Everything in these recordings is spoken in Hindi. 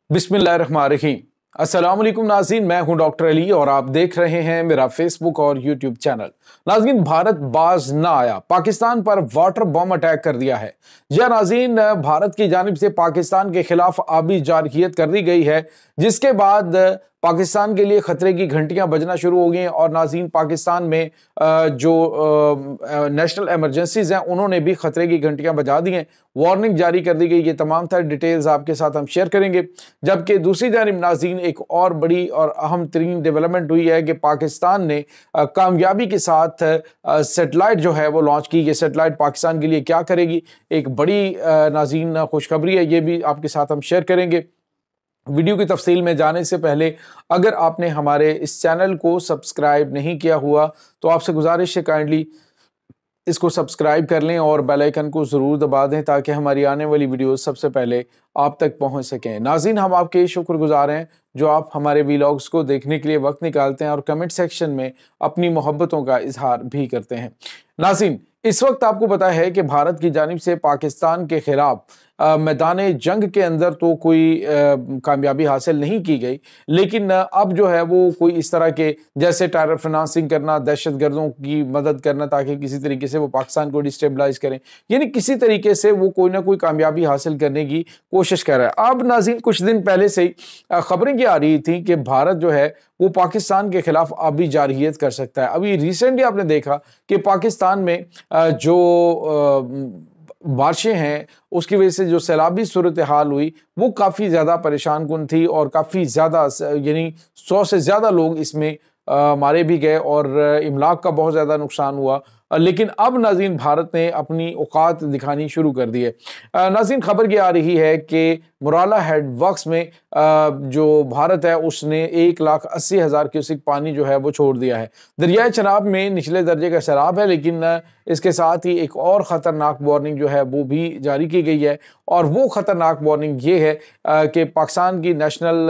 बिस्मिल्लाहिर्रहमानिर्रहीम। अस्सलाम वालेकुम नाज़रीन, मैं हूं डॉक्टर अली और आप देख रहे हैं मेरा फेसबुक और यूट्यूब चैनल। नाज़रीन, भारत बाज ना आया, पाकिस्तान पर वाटर बॉम्ब अटैक कर दिया है। जी हां नाज़रीन, भारत की जानिब से पाकिस्तान के खिलाफ आबी जारहियत कर दी गई है, जिसके बाद पाकिस्तान के लिए खतरे की घंटियां बजना शुरू हो गई हैं। और नाज़रीन, पाकिस्तान में जो नेशनल एमरजेंसीज हैं उन्होंने भी खतरे की घंटियां बजा दी हैं, वार्निंग जारी कर दी गई। ये तमाम तर डिटेल्स आपके साथ हम शेयर करेंगे। जबकि दूसरी जानिब नाज़रीन, एक और बड़ी और अहम तरीन डेवलपमेंट हुई है कि पाकिस्तान ने कामयाबी के साथ सेटेलाइट जो है वो लॉन्च की। ये सेटेलाइट पाकिस्तान के लिए क्या करेगी, एक बड़ी नाज़रीन खुशखबरी है, ये भी आपके साथ हम शेयर करेंगे। वीडियो की तफसील में जाने से पहले अगर आपने हमारे इस चैनल को सब्सक्राइब नहीं किया हुआ तो आपसे गुजारिश है काइंडली इसको सब्सक्राइब कर लें और बेल आइकन को ज़रूर दबा दें ताकि हमारी आने वाली वीडियोस सबसे पहले आप तक पहुंच सकें। नाज़रीन, हम आपके शुक्रगुजार हैं जो आप हमारे वीलॉग्स को देखने के लिए वक्त निकालते हैं और कमेंट सेक्शन में अपनी मोहब्बतों का इजहार भी करते हैं। नाज़रीन, इस वक्त आपको पता है कि भारत की जानिब से पाकिस्तान के खिलाफ मैदान जंग के अंदर तो कोई कामयाबी हासिल नहीं की गई, लेकिन अब जो है वो कोई इस तरह के जैसे टेरर फाइनेंसिंग करना, दहशत गर्दों की मदद करना ताकि किसी तरीके से वो पाकिस्तान को डिस्टेबलाइज करें, यानी किसी तरीके से वो कोई ना कोई कामयाबी हासिल करने की कोशिश कर रहा है। अब नाज़रीन, कुछ दिन पहले से ही खबरें क्या आ रही थी कि भारत जो है वो पाकिस्तान के खिलाफ आबी जारहियत कर सकता है। अभी रिसेंटली आपने देखा कि पाकिस्तान में जो बारिशें हैं उसकी वजह से जो सैलाबी सूरत हाल हुई वो काफ़ी ज़्यादा परेशान कुन थी और काफ़ी ज़्यादा यानी 100 से ज़्यादा लोग इसमें मारे भी गए और इमलाक का बहुत ज़्यादा नुकसान हुआ। लेकिन अब नाज़रीन, भारत ने अपनी औकात दिखानी शुरू कर दी है। नाज़रीन, खबर ये आ रही है कि मुराला हेड वर्क्स में जो भारत है उसने 1,80,000 क्यूसिक पानी जो है वो छोड़ दिया है। दरियाए चनाब में निचले दर्जे का सैलाब है, लेकिन इसके साथ ही एक और ख़तरनाक वार्निंग जो है वो भी जारी की गई है। और वो ख़तरनाक वार्निंग ये है कि पाकिस्तान की नेशनल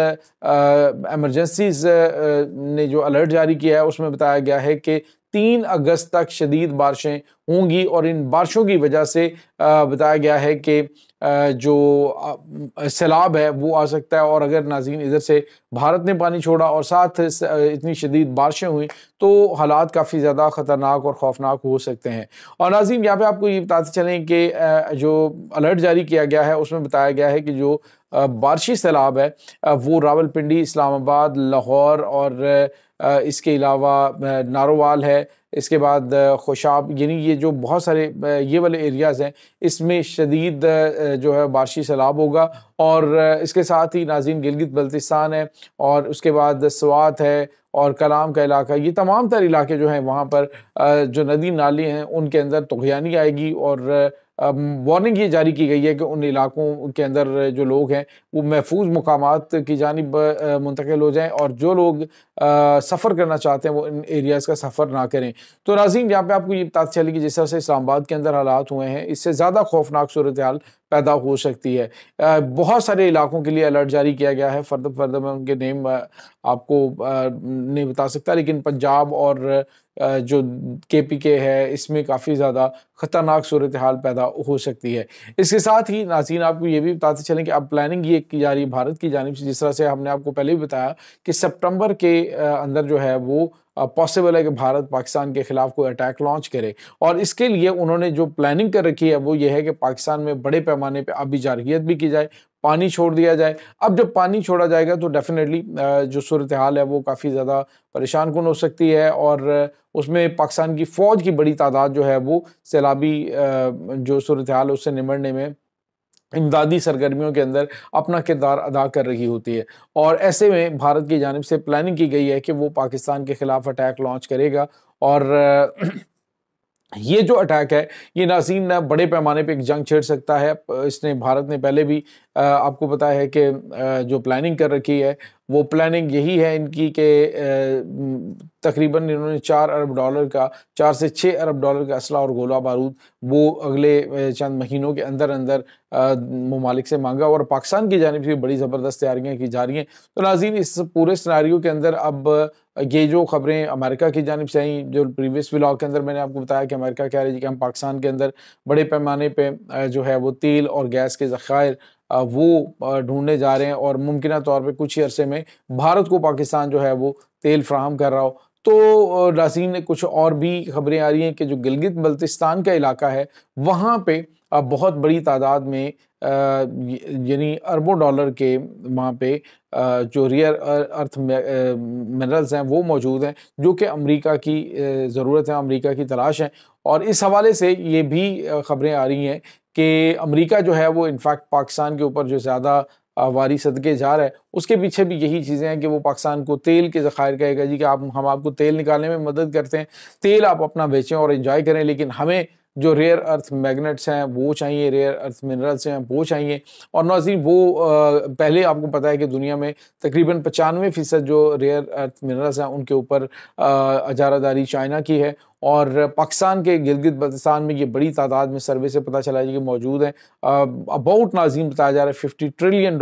एमरजेंसीज ने जो अलर्ट जारी किया है उसमें बताया गया है कि 3 अगस्त तक शदीद बारिशें होंगी और इन बारिशों की वजह से बताया गया है कि जो सैलाब है वो आ सकता है। और अगर नाज़रीन इधर से भारत ने पानी छोड़ा और साथ इतनी शदीद बारिशें हुई तो हालात काफ़ी ज़्यादा ख़तरनाक और खौफनाक हो सकते हैं। और नाज़रीन, यहाँ पे आपको ये बताते चलें कि जो अलर्ट जारी किया गया है उसमें बताया गया है कि जो बारिशी सैलाब है वो रावलपिंडी, इस्लामाबाद, लाहौर और इसके अलावा नारोवाल है, इसके बाद खुशाब, यानी ये जो बहुत सारे ये वाले एरियाज़ हैं इसमें शदीद जो है बारिशी सैलाब होगा। और इसके साथ ही नाज़रीन गिलगित बल्तिस्तान है और उसके बाद स्वात है और कलाम का इलाका, ये तमाम तर इलाके जो हैं वहाँ पर जो नदी नाली हैं उनके अंदर तुग़यानी आएगी। और वार्निंग ये जारी की गई है कि उन इलाकों के अंदर जो लोग हैं वो महफूज मुकामात की जानिब मुंतकिल हो जाएं और जो लोग सफ़र करना चाहते हैं वो इन एरियाज़ का सफ़र ना करें। तो नाज़रीन, यहाँ पे आपको ये पता चली कि जिस तरह से इस्लामाबाद के अंदर हालात हुए हैं इससे ज़्यादा खौफनाक सूरत हाल पैदा हो सकती है। बहुत सारे इलाकों के लिए अलर्ट जारी किया गया है, फर्द मैं उनके नेम आपको नहीं बता सकता, लेकिन पंजाब और जो KPK है इसमें काफ़ी ज़्यादा ख़तरनाक सूरत हाल पैदा हो सकती है। इसके साथ ही नाज़रीन, आपको ये भी बताते चलें कि अब प्लानिंग ये की जा रही है भारत की जानिब से, जिस तरह से हमने आपको पहले भी बताया कि सितंबर के अंदर जो है वो पॉसिबल है कि भारत पाकिस्तान के खिलाफ कोई अटैक लॉन्च करे। और इसके लिए उन्होंने जो प्लानिंग कर रखी है वो ये है कि पाकिस्तान में बड़े पैमाने पे आबी जारहियत भी की जाए, पानी छोड़ दिया जाए। अब जब पानी छोड़ा जाएगा तो डेफिनेटली जो सूरत हाल है वो काफ़ी ज़्यादा परेशान कुन हो सकती है और उसमें पाकिस्तान की फ़ौज की बड़ी तादाद जो है वो सैलाबी जो सूरत हाल है उससे निमटने में इमदादी सरगर्मियों के अंदर अपना किरदार अदा कर रही होती है। और ऐसे में भारत की जानिब से प्लानिंग की गई है कि वो पाकिस्तान के खिलाफ अटैक लॉन्च करेगा। और ये जो अटैक है ये नाज़रीन बड़े पैमाने पे एक जंग छेड़ सकता है। इसने भारत ने पहले भी आपको पता है कि जो प्लानिंग कर रखी है वो प्लानिंग यही है इनकी कि तकरीबन इन्होंने 4 अरब डॉलर का 4 से 6 अरब डॉलर का असला और गोला बारूद वो अगले चंद महीनों के अंदर अंदर ममालिक से मांगा और पाकिस्तान की जानिब से बड़ी ज़बरदस्त तैयारियाँ की जा रही हैं। तो नाज़रीन, इस पूरे सिनेरियो के अंदर अब ये जो खबरें अमेरिका की जानिब से आई, जो प्रीवियस व्लॉग के अंदर मैंने आपको बताया कि अमेरिका कह रही है कि हम पाकिस्तान के अंदर बड़े पैमाने पे जो है वो तेल और गैस के ज़खायर वो ढूंढने जा रहे हैं और मुमकिन तौर पे कुछ ही अरसे में भारत को पाकिस्तान जो है वो तेल फ्राहम कर रहा हो। तो नाज़रीन, कुछ और भी खबरें आ रही हैं कि जो गिलगित बल्तिस्तान का इलाका है वहाँ पे बहुत बड़ी तादाद में यानी अरबों डॉलर के वहाँ पे जो रियर अर्थ मिनरल्स हैं वो मौजूद हैं, जो कि अमेरिका की ज़रूरत है, अमेरिका की तलाश है। और इस हवाले से ये भी खबरें आ रही हैं कि अमेरिका जो है वो इनफैक्ट पाकिस्तान के ऊपर जो ज़्यादा वारी सदके जा रहा है, उसके पीछे भी यही चीज़ें हैं कि वो पाकिस्तान को तेल के ज़खायर कहेगा जी कि हम आपको तेल निकालने में मदद करते हैं, तेल आप अपना बेचें और एंजॉय करें, लेकिन हमें जो रेयर अर्थ मैग्नेट्स हैं वो चाहिए, रेयर अर्थ मिनरल्स हैं वो चाहिए। और नाज़रीन, वो पहले आपको पता है कि दुनिया में तकरीबन 95% जो रेयर अर्थ मिनरल्स हैं उनके ऊपर इजारादारी चाइना की है। और पाकिस्तान के गिलगित बल्तिस्तान में ये बड़ी तादाद में सर्वे से पता चला है कि मौजूद हैं। अबाउट नाज़रीन बताया जा रहा है $50 ट्रिलियन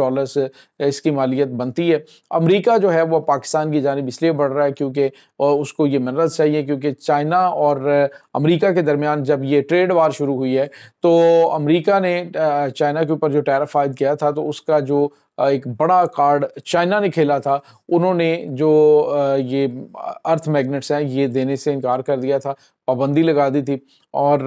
इसकी मालियत बनती है। अमेरिका जो है वो पाकिस्तान की जानिब इसलिए बढ़ रहा है क्योंकि उसको ये मिनरल्स चाहिए, क्योंकि चाइना और अमेरिका के दरमियान जब ये ट्रेड वार शुरू हुई है तो अमेरिका ने चाइना के ऊपर जो टैरिफ आयद किया था, तो उसका जो एक बड़ा कार्ड चाइना ने खेला था, उन्होंने जो ये अर्थ मैग्नेट्स हैं ये देने से इनकार कर दिया था, पाबंदी लगा दी थी। और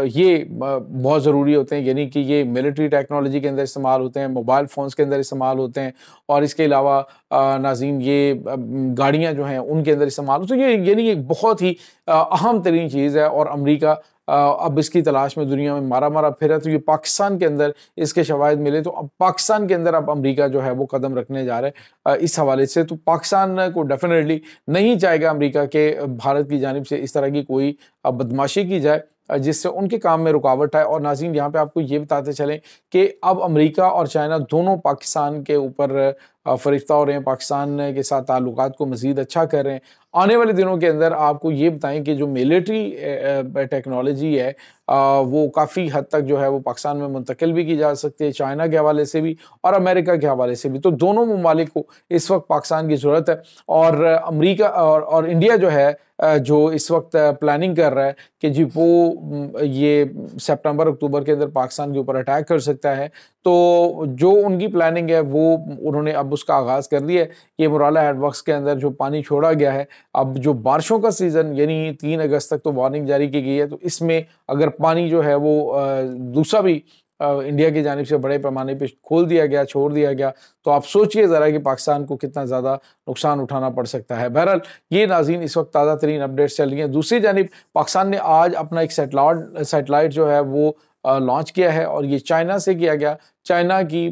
ये बहुत ज़रूरी होते हैं, यानी कि ये मिलिट्री टेक्नोलॉजी के अंदर इस्तेमाल होते हैं, मोबाइल फ़ोन्स के अंदर इस्तेमाल होते हैं, और इसके अलावा नाज़रीन ये गाड़ियाँ जो हैं उनके अंदर इस्तेमाल होते हैं। ये यानी एक बहुत ही अहम तरीन चीज़ है और अमेरिका अब इसकी तलाश में दुनिया में मारा मारा फिर है। तो ये पाकिस्तान के अंदर इसके शवाहिद मिले तो अब पाकिस्तान के अंदर अब अमेरिका जो है वो कदम रखने जा रहा है इस हवाले से। तो पाकिस्तान को डेफिनेटली नहीं चाहेगा अमेरिका के भारत की जानिब से इस तरह की कोई बदमाशी की जाए जिससे उनके काम में रुकावट आए। और नाज़रीन, यहाँ पे आपको ये बताते चलें कि अब अमेरिका और चाइना दोनों पाकिस्तान के ऊपर फरिश्ता हो रहे हैं, पाकिस्तान के साथ ताल्लुकात को मज़ीद अच्छा कर रहे हैं। आने वाले दिनों के अंदर आपको ये बताएं कि जो मिलिट्री टेक्नोलॉजी है वो काफ़ी हद तक जो है वो पाकिस्तान में मुंतकिल भी की जा सकती है, चाइना के हवाले से भी और अमेरिका के हवाले से भी। तो दोनों ममालिक को इस वक्त पाकिस्तान की ज़रूरत है। और अमेरिका और इंडिया जो है जो इस वक्त प्लानिंग कर रहा है कि जी वो ये सितंबर अक्टूबर के अंदर पाकिस्तान के ऊपर अटैक कर सकता है। तो जो उनकी प्लानिंग है वो उन्होंने अब उसका आगाज़ कर दिया है। ये मुराला हेडवर्क्स के अंदर जो पानी छोड़ा गया है, अब जो बारिशों का सीज़न यानी 3 अगस्त तक तो वार्निंग जारी की गई है, तो इसमें अगर पानी जो है वो दूसरा भी इंडिया की जानिब से बड़े पैमाने पे खोल दिया गया, छोड़ दिया गया, तो आप सोचिए ज़रा कि पाकिस्तान को कितना ज़्यादा नुकसान उठाना पड़ सकता है। बहरहाल ये नाज़रीन इस वक्त ताज़ा तरीन अपडेट्स चल रही हैं। दूसरी जानिब पाकिस्तान ने आज अपना एक सैटेलाइट जो है वो लॉन्च किया है और ये चाइना से किया गया। चाइना की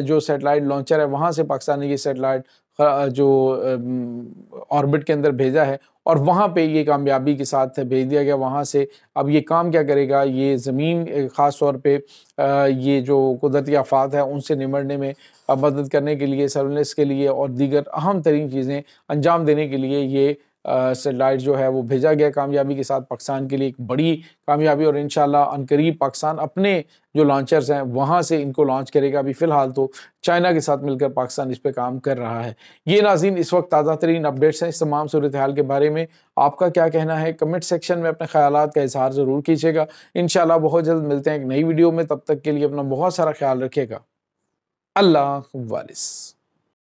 जो सैटेलाइट लॉन्चर है वहाँ से पाकिस्तान ने ये सैटेलाइट जो ऑर्बिट के अंदर भेजा है और वहाँ पे ये कामयाबी के साथ भेज दिया गया। वहाँ से अब ये काम क्या करेगा, ये ज़मीन ख़ास तौर पे ये जो कुदरती आफ़ात है उनसे निमटने में मदद करने के लिए, सर्विलेंस के लिए और दीगर अहम तरीन चीज़ें अंजाम देने के लिए ये सैटेलाइट जो है वो भेजा गया कामयाबी के साथ। पाकिस्तान के लिए एक बड़ी कामयाबी और इंशाल्लाह अनकरीब पाकिस्तान अपने जो लॉन्चर्स हैं वहाँ से इनको लॉन्च करेगा। अभी फ़िलहाल तो चाइना के साथ मिलकर पाकिस्तान इस पे काम कर रहा है। ये नाज़रीन इस वक्त ताज़ा तरीन अपडेट्स हैं। इस तमाम सूरत हाल के बारे में आपका क्या कहना है, कमेंट सेक्शन में अपने ख़यालात का इज़हार ज़रूर कीजिएगा। इंशाल्लाह बहुत जल्द मिलते हैं एक नई वीडियो में, तब तक के लिए अपना बहुत सारा ख्याल रखिएगा। अल्लाह वालिस।